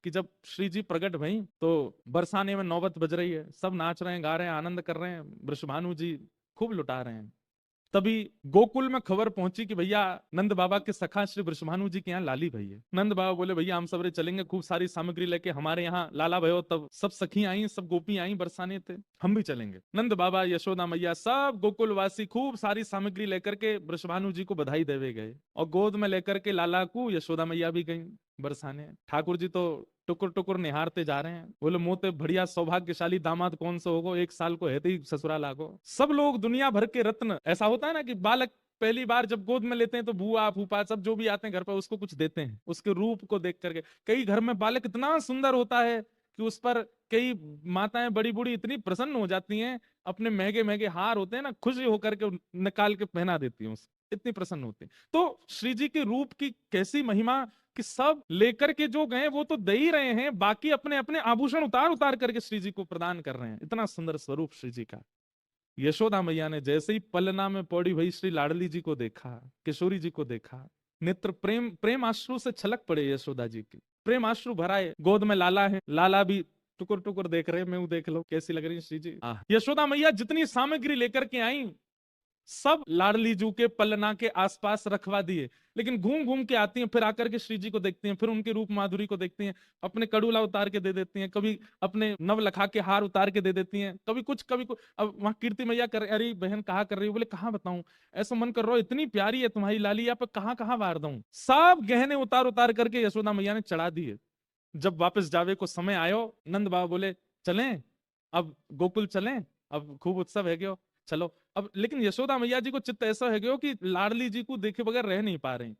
कि जब श्री जी प्रकट भई तो बरसाने में नौबत बज रही है, सब नाच रहे हैं, गा रहे हैं, आनंद कर रहे हैं, वृषभानु जी खूब लुटा रहे हैं। तभी गोकुल में खबर पहुंची कि भैया नंद बाबा के सखा श्री वृषभानु जी के यहाँ लाली भई है। नंद बाबा बोले भैया हम सबरे चलेंगे, खूब सारी सामग्री लेके हमारे यहाँ लाला भयो, तब सब सखी आई, सब गोपी आई बरसाने थे, हम भी चलेंगे। नंद बाबा, यशोदा मैया, सब गोकुलवासी खूब सारी सामग्री लेकर के वृषभानु जी को बधाई देवे गए, और गोद में लेकर के लाला को यशोदा मैया भी गई बरसाने। ठाकुर जी तो टुकुर टुकुर निहारते जा रहे हैं, बोले मोते बढ़िया सौभाग्यशाली दामाद कौन सा होगो, 1 साल को है ही ससुराल आगो। सब लोग दुनिया भर के रत्न, ऐसा होता है ना कि बालक पहली बार जब गोद में लेते हैं तो बुआ फूफा सब जो भी आते हैं घर पर उसको कुछ देते हैं, उसके रूप को देख करके। कई घर में बालक इतना सुंदर होता है कि उस पर कई माताएं बड़ी बूढ़ी इतनी प्रसन्न हो जाती हैं, अपने महंगे महंगे हार होते हैं ना, खुशी होकर के निकाल के पहना देती हैं, इतनी प्रसन्न होती है। तो श्री जी के रूप की कैसी महिमा कि सब लेकर के जो गए वो तो दे ही रहे हैं, बाकी अपने अपने आभूषण उतार उतार करके श्री जी को प्रदान कर रहे हैं। इतना सुंदर स्वरूप श्री जी का। यशोदा मैया ने जैसे ही पलना में पौड़ी भई श्री लाडली जी को देखा, किशोरी जी को देखा, नेत्र प्रेम प्रेम आश्रु से छलक पड़े यशोदा जी की, प्रेम आश्रु भराए। गोद में लाला है, लाला भी टुकुर टुकुर देख रहे, मैं देख लो कैसी लग रही है श्री जी। यशोदा मैया जितनी सामग्री लेकर के आई सब लाडली जू के पलना के आसपास रखवा दिए, लेकिन घूम घूम के आती हैं, फिर आकर के श्री जी को देखती हैं, फिर उनके रूप माधुरी को देखती हैं, अपने कड़ूला उतार के दे देती हैं, कभी अपने नवलखा के हार उतार के दे देती हैं, कभी कुछ कभी कुछ। अब वहां कीर्ति मैया कर, अरे बहन कहा कर रही हो, बोले कहाँ बताऊं, ऐसा मन कर रहा हो, इतनी प्यारी है तुम्हारी लाली, आप कहाँ कहाँ वार दूं। सब गहने उतार उतार करके यशोदा मैया ने चढ़ा दिए। जब वापस जावे को समय आयो, नंद बाबा बोले चलें अब गोकुल चलें, अब खूब उत्सव है गयो, चलो अब। लेकिन यशोदा मैया जी को चित्त ऐसा है गयो कि लाडली जी को देखे बगैर रह नहीं पा रहे।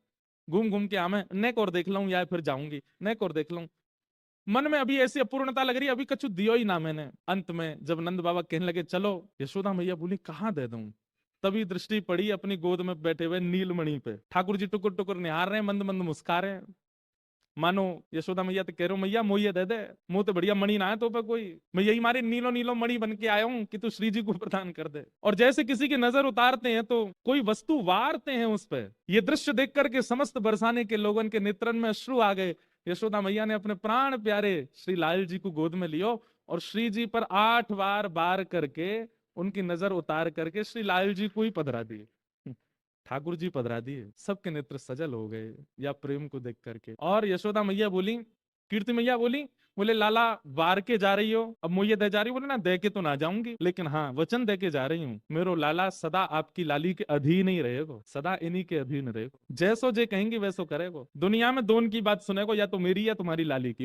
घूम घूम के आमे नेक और देख लूं या फिर जाऊंगी, नेक और देख लूं। मन में अभी ऐसी अपूर्णता लग रही, अभी कछु दियो ही ना मैंने। अंत में जब नंद बाबा कहने लगे चलो, यशोदा मैया बोली कहाँ दे दूं। तभी दृष्टि पड़ी अपनी गोद में बैठे हुए नीलमणि पे। ठाकुर जी टुकुर टुकुर निहार रहे हैं, मंद मंद मुस्का रहे हैं। मानो यशोदा मैया तो कह रहे हो मैया मोये दे दे, मुंह तो बढ़िया मणि ना है तो पे कोई, मैं यही मारे नीलो नीलो मणि बन के आया हूं कि तू श्री जी को प्रदान कर दे। और जैसे किसी की नजर उतारते हैं तो कोई वस्तु वारते हैं उस पे। ये दृश्य देख करके समस्त बरसाने के लोगों के नेत्रन में अश्रु आ गए। यशोदा मैया ने अपने प्राण प्यारे श्री लाल जी को गोद में लियो और श्री जी पर 8 बार बार करके उनकी नजर उतार करके श्री लाल जी को ही पधरा दिए। ठाकुर जी पधरा दिए, सबके नेत्र सजल हो गए या प्रेम को देख करके। और यशोदा मैया बोली, कीर्ति मैया बोली, बोले लाला वार के जा रही हो, अब मुझे दे जा रही हो। बोले ना दे के तो ना जाऊंगी, लेकिन हाँ वचन दे के जा रही हूँ, मेरो लाला सदा आपकी लाली के अधीन ही रहेगो, सदा इन्हीं के अधीन रहेगो, जैसो जे कहेंगे वैसो करेगो। दुनिया में दोनों की बात सुनेगो, या तो मेरी या तुम्हारी लाली की।